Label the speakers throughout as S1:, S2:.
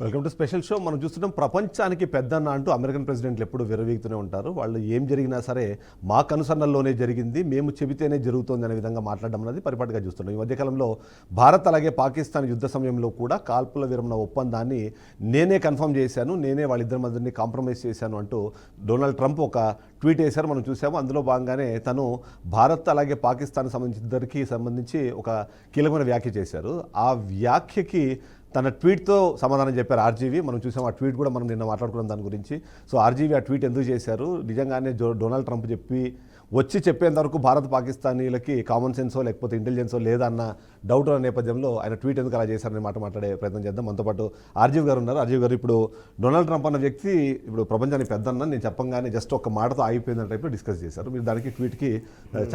S1: Welcome to special show. మనం చూస్తున్నాం ప్రపంచానికి పెద్దన్న అంటూ అమెరికన్ ప్రెసిడెంట్లు ఎప్పుడు విరవీగుతూనే ఉంటారు. వాళ్ళు ఏం జరిగినా సరే మా కనుసన్నల్లోనే జరిగింది, మేము చెబితేనే జరుగుతోంది అనే విధంగా మాట్లాడడం అనేది పరిపాటిగా చూస్తున్నాం. ఈ మధ్యకాలంలో భారత్ అలాగే పాకిస్తాన్ యుద్ధ సమయంలో కూడా కాల్పుల విరమణ ఒప్పందాన్ని నేనే కన్ఫర్మ్ చేశాను, నేనే వాళ్ళిద్దరి మధ్యని కాంప్రమైజ్ చేశాను అంటూ డొనాల్డ్ ట్రంప్ ఒక ట్వీట్ వేశారు. మనం చూసాము. అందులో భాగంగానే తను భారత్ అలాగే పాకిస్తాన్ ఇద్దరికి సంబంధించి ఒక కీలకమైన వ్యాఖ్య చేశారు. ఆ వ్యాఖ్యకి తన ట్వీట్తో సమాధానం చెప్పారు ఆర్జీవీ. మనం చూసాం ఆ ట్వీట్ కూడా మనం నిన్న మాట్లాడుకున్నాం దాని గురించి. సో ఆర్జీవీ ఆ ట్వీట్ ఎందుకు చేశారు, నిజంగానే డొనాల్డ్ ట్రంప్ చెప్పేంత వరకు భారత్ పాకిస్తానీలకి కామన్ సెన్సో లేకపోతే ఇంటెలిజెన్సో లేదన్న డౌట్ ఉన్న నేపథ్యంలో ఆయన ట్వీట్ ఎందుకు అలా చేశారనే మాట్లాడే ప్రయత్నం చేద్దాం. మనతో పాటు ఆర్జీవీ గారు ఉన్నారు. ఆర్జీవీ గారు, ఇప్పుడు డొనాల్డ్ ట్రంప్ అన్న వ్యక్తి ఇప్పుడు ప్రపంచానికి పెద్దన్న నేను చెప్పంగానే జస్ట్ ఒక మాటతో ఆగిపోయిందని టైప్లో డిస్కస్ చేశారు. మీరు దానికి ట్వీట్కి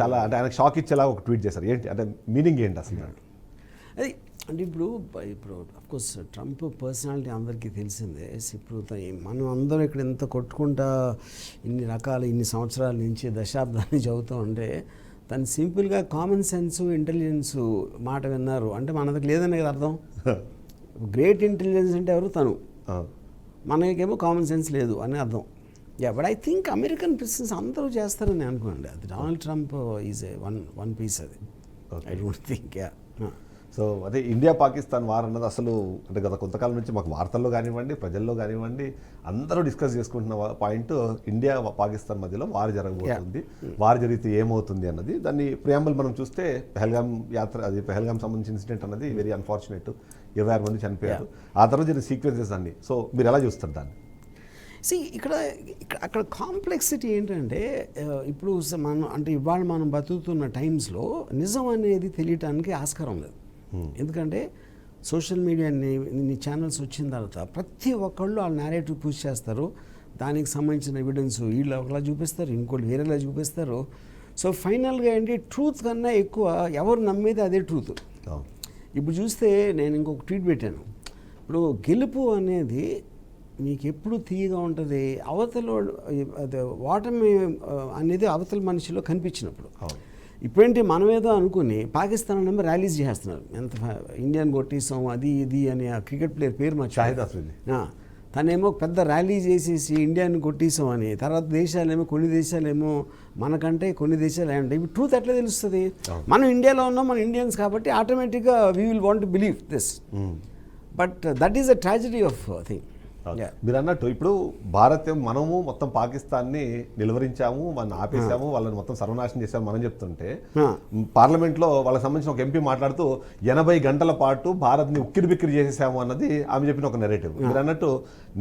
S1: చాలా అంటే ఆయనకు షాక్ ఇచ్చేలా ఒక ట్వీట్ చేశారు. ఏంటి అంటే మీనింగ్ ఏంటి అసలు?
S2: అది అంటే ఇప్పుడు అఫ్కోర్స్ ట్రంప్ పర్సనాలిటీ అందరికీ తెలిసిందే. ఇప్పుడు మనం అందరం ఇక్కడ ఎంత కొట్టుకుంటా ఇన్ని సంవత్సరాల నుంచి దశాబ్దాన్ని చదువుతూ ఉంటే తను సింపుల్గా కామన్ సెన్స్ ఇంటెలిజెన్స్ మాట విన్నారు అంటే మన దగ్గర లేదని కదా అర్థం. గ్రేట్ ఇంటెలిజెన్స్ అంటే ఎవరు? తను. మనకేమో కామన్ సెన్స్ లేదు అని అర్థం. But I think American presidents అందరూ చేస్తారని అనుకోండి. అది Donald Trump is a one piece. అది ఐ డోంట్ థింక్.
S1: సో అదే ఇండియా పాకిస్తాన్ వార్ అన్నది అసలు అంటే గత కొంతకాలం నుంచి మాకు వార్తల్లో కానివ్వండి, ప్రజల్లో కానివ్వండి, అందరూ డిస్కస్ చేసుకుంటున్న పాయింట్ ఇండియా పాకిస్తాన్ మధ్యలో వార్ జరగబోతుంది, వార్ జరిగితే ఏమవుతుంది అన్నది. దాన్ని ప్రియాంబుల్ మనం చూస్తే పెహల్గాం సంబంధించిన ఇన్సిడెంట్ అన్నది వెరీ అన్ఫార్చునేట్. 26 మంది చనిపోయారు. ఆ తర్వాత జరిగిన సీక్వెన్సెస్ అన్ని. సో మీరు ఎలా చూస్తారు దాన్ని?
S2: అక్కడ కాంప్లెక్సిటీ ఏంటంటే ఇప్పుడు ఇవాళ మనం బతుకుతున్న టైమ్స్లో నిజం అనేది తెలియటానికి ఆస్కారం లేదు. ఎందుకంటే సోషల్ మీడియా ఇన్ని ఛానల్స్ వచ్చిన తర్వాత ప్రతి ఒక్కళ్ళు వాళ్ళ నేరేటివ్ పుష్ చేస్తారు. దానికి సంబంధించిన ఎవిడెన్స్ వీళ్ళు ఒకలా చూపిస్తారు, ఇంకోటి వేరేలా చూపిస్తారు. సో ఫైనల్గా ఏంటి, ట్రూత్ కన్నా ఎక్కువ ఎవరు నమ్మేది అదే ట్రూత్. ఇప్పుడు చూస్తే నేను ఇంకొక ట్వీట్ పెట్టాను. ఇప్పుడు గెలుపు అనేది మీకు ఎప్పుడు తీయగా ఉంటుంది, అవతల ఓటమి అనేది అవతల మనిషిలో కనిపించినప్పుడు. ఇప్పుడేంటి మనమేదో అనుకుని పాకిస్తాన్ నెంబర్ ర్యాలీస్ చేస్తున్నారు, ఎంత ఇండియన్ కొట్టేసాం అది ఇది అని. ఆ క్రికెట్ ప్లేయర్ పేరు తనేమో పెద్ద ర్యాలీ చేసేసి ఇండియాని కొట్టేసాం అని. తర్వాత కొన్ని దేశాలేమో మనకంటే కొన్ని దేశాలు అంటే ఇప్పుడు ట్రూత్ ఎట్లా తెలుస్తుంది? మనం ఇండియాలో ఉన్నాం, మన ఇండియన్స్ కాబట్టి ఆటోమేటిక్గా we will want to believe this. But that is a tragedy of thing.
S1: మీరు అన్నట్టు ఇప్పుడు మనము మొత్తం పాకిస్తాన్ని నిలువరించాము, వాళ్ళని ఆపేసాము, వాళ్ళని మొత్తం సర్వనాశనం చేసాము మనం చెప్తుంటే, పార్లమెంట్లో వాళ్ళకి సంబంధించిన ఒక ఎంపీ మాట్లాడుతూ 80 గంటల పాటు భారత్ని ఉక్కిరి బిక్కిరి చేసేసాము అన్నది ఆమె చెప్పిన ఒక నెరేటివ్. మీరు అన్నట్టు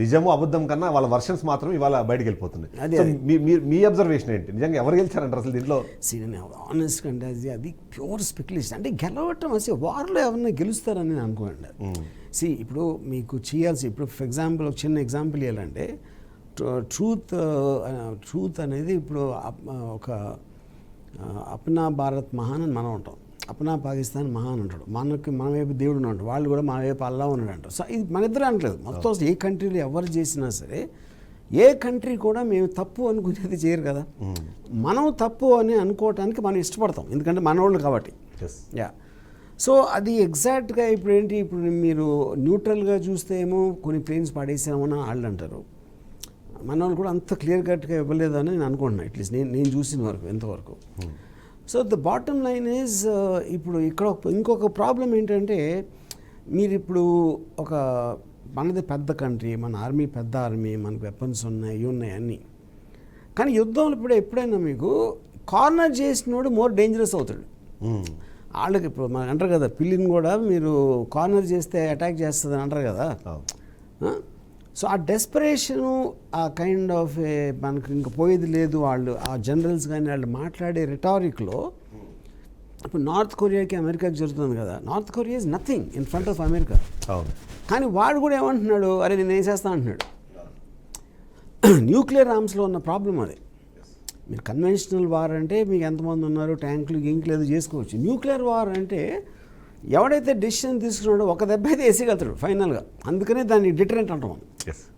S1: నిజము అబద్ధం కన్నా వాళ్ళ వర్షన్స్ మాత్రం ఇవాళ బయటకు వెళ్ళిపోతున్నాయి. మీ అబ్జర్వేషన్ ఏంటి? నిజంగా ఎవరు గెలిచారంటారు అసలు దీంట్లో?
S2: ఆనెస్ట్ అంటే అది ప్యూర్ స్పెక్యులేషన్. అంటే గెలవటం అసలు వార్లో ఎవరైనా గెలుస్తారని నేను అనుకోండి. ఇప్పుడు మీకు చేయాల్సి, ఇప్పుడు ఫర్ ఎగ్జాంపుల్ ఒక చిన్న ఎగ్జాంపుల్ ఇవ్వాలంటే ట్రూత్ అనేది ఇప్పుడు ఒక అప్నా భారత్ మహాన్ అని మనం ఉంటాం, అప్నా పాకిస్తాన్ మహాన్ అంటాడు. మన వైపు దేవుడు ఉన్నాడు, వాళ్ళు కూడా మన వైపు అల్లా ఉన్నాడు అంటారు. సో ఇది మన ఇద్దరు అనట్లేదు. మొత్తం ఏ కంట్రీలో ఎవరు చేసినా సరే ఏ కంట్రీ కూడా మేము తప్పు అనుకునేది చేయరు కదా. మనం తప్పు అని అనుకోవటానికి మనం ఇష్టపడతాం, ఎందుకంటే మనోళ్ళు కాబట్టి. సో అది ఎగ్జాక్ట్గా ఇప్పుడు ఏంటి, ఇప్పుడు మీరు న్యూట్రల్గా చూస్తే ఏమో కొన్ని ప్లేన్స్ పడేసామని వాళ్ళు అంటారు. మన వాళ్ళు కూడా అంత క్లియర్ కట్గా ఇవ్వలేదని నేను అనుకుంటున్నాను, అట్లీస్ట్ నేను చూసిన వరకు ఎంతవరకు. So the bottom line is, ఇప్పుడు ఇక్కడ ఇంకొక ప్రాబ్లం ఏంటంటే, మీరు ఇప్పుడు మనది పెద్ద కంట్రీ, మన ఆర్మీ పెద్ద ఆర్మీ, మనకు వెపన్స్ ఉన్నాయి అన్నీ. కానీ యుద్ధంలో ఎప్పుడైనా మీకు కార్నర్ చేసినోడు మోర్ డేంజరస్ అవుతాడు. వాళ్ళకి ఇప్పుడు మనకు అంటారు కదా, పిల్లిని కూడా మీరు కార్నర్ చేస్తే అటాక్ చేస్తుంది అని అంటారు కదా. సో ఆ డెస్పరేషను, ఆ కైండ్ ఆఫ్ మనకు ఇంకా పోయేది లేదు, వాళ్ళు ఆ జనరల్స్ కానీ వాళ్ళు మాట్లాడే రిటారిక్లో, ఇప్పుడు నార్త్ కొరియాకి అమెరికాకి జరుగుతుంది కదా. North Korea is nothing in front of America. కానీ వాడు కూడా ఏమంటున్నాడు, అరే నేను ఏం చేస్తా అంటున్నాడు. న్యూక్లియర్ ఆర్మ్స్లో ఉన్న ప్రాబ్లం అది. మీరు కన్వెన్షనల్ వార్ అంటే మీకు ఎంతమంది ఉన్నారు, ట్యాంకులు గింకులు ఏదో చేసుకోవచ్చు. న్యూక్లియర్ వార్ అంటే ఎవడైతే డెసిషన్ తీసుకున్నాడో ఒక దెబ్బ అయితే వేసేయగలుగుతాడు ఫైనల్గా. అందుకనే దాన్ని డిటరెంట్ అంటాం.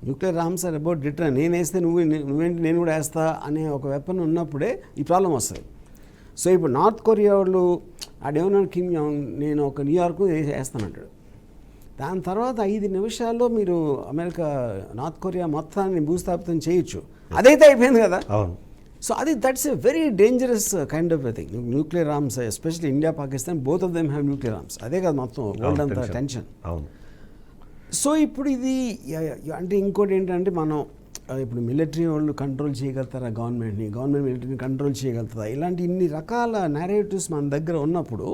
S2: Nuclear arms are about deterrent. నేను వేస్తే నువ్వేంటి నేను కూడా వేస్తా అనే ఒక వెపన్ ఉన్నప్పుడే ఈ ప్రాబ్లం వస్తుంది. సో ఇప్పుడు నార్త్ కొరియా వాళ్ళు ఆడేమన్నాడు, కిమ్ జాంగ్ నేను ఒక న్యూయార్క్ వేస్తానంటాడు. దాని తర్వాత 5 నిమిషాల్లో మీరు అమెరికా నార్త్ కొరియా మొత్తాన్ని భూస్థాపితం చేయొచ్చు. అదైతే అయిపోయింది కదా.
S1: అవును.
S2: So that's a very dangerous kind of thing. Nuclear arms especially India Pakistan both of them have nuclear arms. అదే కదా మొత్తం వరల్డ్ అంతా టెన్షన్.
S1: అవును.
S2: సో ఇప్పుడు ఇది అంటే ఇంకోటి ఏంటంటే మనం ఇప్పుడు మిలిటరీ వాళ్ళు కంట్రోల్ చేయగలుగుతారా గవర్నమెంట్ని, గవర్నమెంట్ మిలిటరీని కంట్రోల్ చేయగలుగుతారా, ఇలాంటి ఇన్ని రకాల నేరేటివ్స్ మన దగ్గర ఉన్నప్పుడు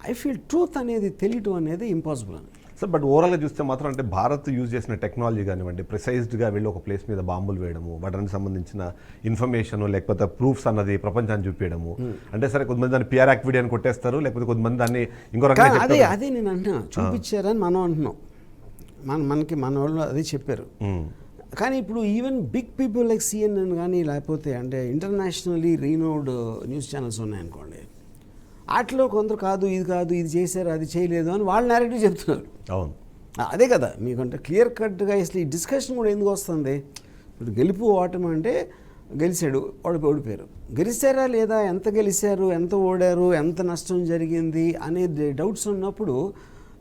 S2: ఐ ఫీల్ ట్రూత్ అనేది తెలియటం అనేది ఇంపాసిబుల్ అని.
S1: సార్ బట్ ఓవరాల్గా చూస్తే మాత్రం అంటే భారత్ యూజ్ చేసిన టెక్నాలజీ కానివ్వండి, ప్రిసైజ్డ్గా వెళ్ళి ఒక ప్లేస్ మీద బాంబులు వేయడము, వాటికి సంబంధించిన ఇన్ఫర్మేషన్ లేకపోతే ప్రూఫ్స్ అన్నది ప్రపంచాన్ని చూపించడము, అంటే సరే కొంతమంది దాన్ని పిఆర్ యాక్టివిటీ అని కొట్టేస్తారు, లేకపోతే కొంతమంది దాన్ని ఇంకో రకంగా
S2: అదే నేను అంటున్నా చూపించారని మనం అంటున్నాం. మనకి మన వాళ్ళు అదే చెప్పారు. కానీ ఇప్పుడు even big people like CNN కానీ లేకపోతే అంటే ఇంటర్నేషనల్లీ రీనోడ్ న్యూస్ ఛానల్స్ ఉన్నాయనుకోండి, వాటిలో కొందరు కాదు ఇది చేశారు అది చేయలేదు అని వాళ్ళు నేరేటివ్ చెప్తున్నారు.
S1: అవును.
S2: అదే కదా మీకంటే క్లియర్ కట్గా అసలు ఈ డిస్కషన్ కూడా ఎందుకు వస్తుంది? ఇప్పుడు గెలుపు ఓటమి అంటే గెలిచాడు ఓడిపోయారు, గెలిచారా లేదా, ఎంత గెలిచారు, ఎంత ఓడారు, ఎంత నష్టం జరిగింది అనే డౌట్స్ ఉన్నప్పుడు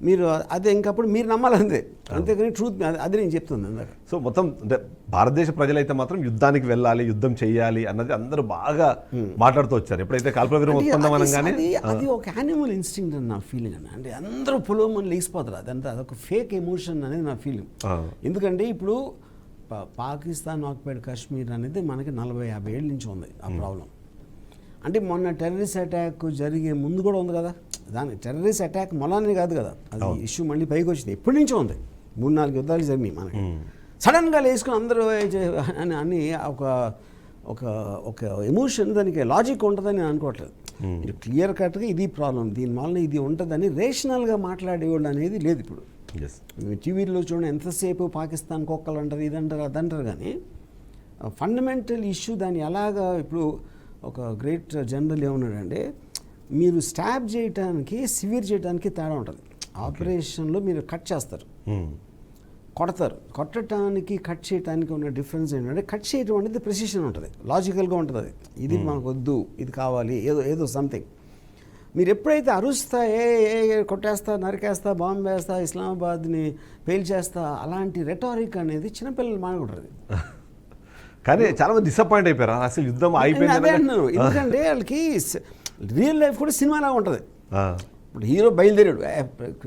S2: మీరు అదే ఇంకప్పుడు మీరు నమ్మాలంతే, అంతేకాని ట్రూత్ అది నేను చెప్తుంది అందాక.
S1: సో మొత్తం అంటే భారతదేశ ప్రజలైతే మాత్రం యుద్ధానికి వెళ్ళాలి, యుద్ధం చేయాలి అన్నది అందరూ బాగా మాట్లాడుతూ వచ్చారు. ఎప్పుడైతే కాల్పుల విరామం ఒప్పందమనగానే
S2: అది ఒక యానిమల్ ఇన్స్టింక్ట్ అని నా ఫీలింగ్ అన్న. అంటే అందరూ పొలమని లేచిపోతారు, అదంతా అదొక ఫేక్ ఎమోషన్ అనేది నా ఫీలింగ్. ఎందుకంటే ఇప్పుడు పాకిస్తాన్ ఆక్యుపైడ్ కాశ్మీర్ అనేది మనకి 40-50 ఏళ్ళ నుంచి ఉంది ఆ ప్రాబ్లం. అంటే మొన్న టెర్రరిస్ట్ అటాక్ జరిగే ముందు కూడా ఉంది కదా. దాని టెర్రరిస్ట్ అటాక్ మొలానే కాదు కదా, అది ఇష్యూ మళ్ళీ పైకి వచ్చింది. ఎప్పటి నుంచో ఉంది, 3-4 యుద్ధాలు జరిగినాయి మనకి. సడన్గా లేసుకుని అందరూ అని ఒక ఎమోషన్, దానికి లాజిక్ ఉంటుందని నేను అనుకోవట్లేదు. మీరు క్లియర్ కట్గా ఇది ప్రాబ్లం, దీనివల్ల ఇది ఉంటుందని రేషనల్గా మాట్లాడేవాళ్ళు అనేది లేదు ఇప్పుడు. టీవీలో చూడండి ఎంతసేపు పాకిస్తాన్ కుక్కలు అంటారు, ఇదంటారు అదంటారు, కానీ ఫండమెంటల్ ఇష్యూ దాన్ని ఎలాగా. ఇప్పుడు ఒక గ్రేట్ జనరల్ ఏమన్నాడంటే, మీరు స్టాబ్ చేయడానికి సివియర్ చేయడానికి తేడా ఉంటుంది. ఆపరేషన్లో మీరు కట్ చేస్తారు, కొడతారు, కొట్టడానికి కట్ చేయడానికి ఉన్న డిఫరెన్స్ ఏంటంటే, కట్ చేయడం అనేది ప్రెసిషన్ ఉంటుంది, లాజికల్గా ఉంటుంది. అది ఇది మనకు వద్దు, ఇది కావాలి, ఏదో సంథింగ్. మీరు ఎప్పుడైతే అరుస్తా కొట్టేస్తా, నరికేస్తా, బాంబు వేస్తా, ఇస్లామాబాద్ని పేల్చేస్తా, అలాంటి రెటారిక్ అనేది చిన్నపిల్లలు మానకూడదు.
S1: కానీ చాలా మంది డిసప్పాయింట్ అయిపోయారు, అసలు యుద్ధం అయిపోయింది.
S2: ఎందుకంటే వాళ్ళకి రియల్ లైఫ్ కూడా సినిమాలాగా ఉంటుంది. ఇప్పుడు హీరో బయలుదేరాడు,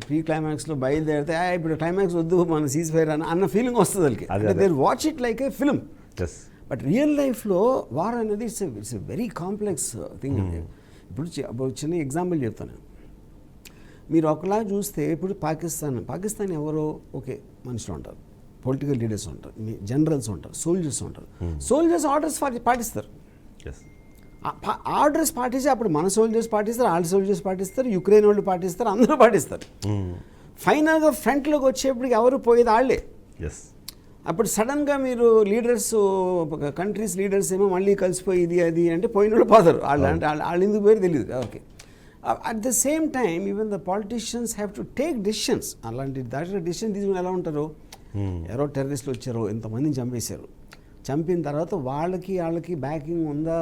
S2: ప్రీ క్లైమాక్స్లో బయలుదేరితే ఇప్పుడు క్లైమాక్స్ వద్దు, మన సీజ్ ఫైర్ అన్న ఫీలింగ్ వస్తుంది వాళ్ళకి. They watch it like a film. But real లైఫ్లో వార్ అనేది it's a very complex thing. ఇప్పుడు చిన్న ఎగ్జాంపుల్ చెప్తాను. మీరు ఒకలా చూస్తే ఇప్పుడు పాకిస్తాన్ ఎవరో ఓకే మనుషులు ఉంటారు, పొలిటికల్ లీడర్స్ ఉంటారు, జనరల్స్ ఉంటారు, సోల్జర్స్ ఉంటారు. సోల్జర్స్ ఆర్డర్స్ పాటిస్తారు. ఆర్డర్స్ పాటించి అప్పుడు మన సోల్జర్స్ పాటిస్తారు, వాళ్ళ సోల్జర్స్ పాటిస్తారు, యుక్రెయిన్ వాళ్ళు పాటిస్తారు, అందరూ పాటిస్తారు. ఫైనల్గా ఫ్రంట్లోకి వచ్చేప్పటికి ఎవరు పోయేది వాళ్ళే. అప్పుడు సడన్గా మీరు లీడర్స్, కంట్రీస్ లీడర్స్ ఏమో మళ్ళీ కలిసిపోయి ఇది అది అంటే పోయిన వాళ్ళు పోతారు. వాళ్ళు ఎందుకు పోయారు తెలియదు. Okay, at the same time even the politicians have to take decisions. అలాంటి దాంట్లో డెసిషన్ తీసుకుని ఎలా ఉంటారు, ఎవరో టెర్రరిస్టులు వచ్చారు, ఎంతమందిని చంపేశారు, చంపిన తర్వాత వాళ్ళకి బ్యాకింగ్ ఉందా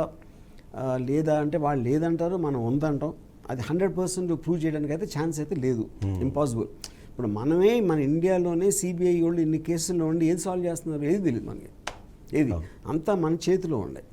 S2: లేదా అంటే వాళ్ళు లేదంటారు, మనం ఉందంటాం. అది 100% ప్రూవ్ చేయడానికి అయితే ఛాన్స్ అయితే లేదు, ఇంపాసిబుల్. ఇప్పుడు మన ఇండియాలోనే సిబిఐ వాళ్ళు ఇన్ని కేసుల్లో ఉండి ఏది సాల్వ్ చేస్తున్నారు ఏది తెలియదు మనకి, ఏది అంతా మన చేతిలో ఉండే.